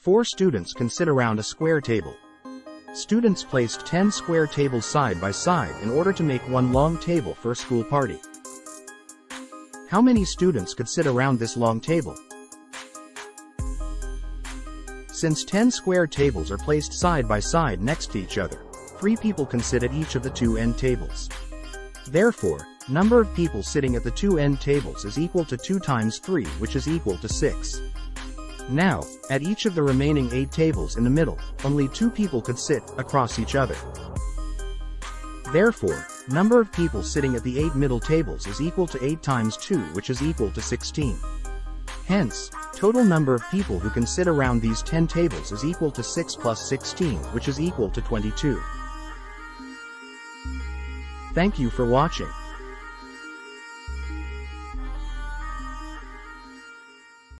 4 students can sit around a square table. Students placed 10 square tables side by side in order to make one long table for a school party. How many students could sit around this long table? Since 10 square tables are placed side by side next to each other, 3 people can sit at each of the 2 end tables. Therefore, number of people sitting at the 2 end tables is equal to 2 times 3, which is equal to 6. Now, at each of the remaining 8 tables in the middle, only 2 people could sit across each other. Therefore, number of people sitting at the 8 middle tables is equal to 8 times 2, which is equal to 16. Hence, total number of people who can sit around these 10 tables is equal to 6 plus 16, which is equal to 22. Thank you for watching.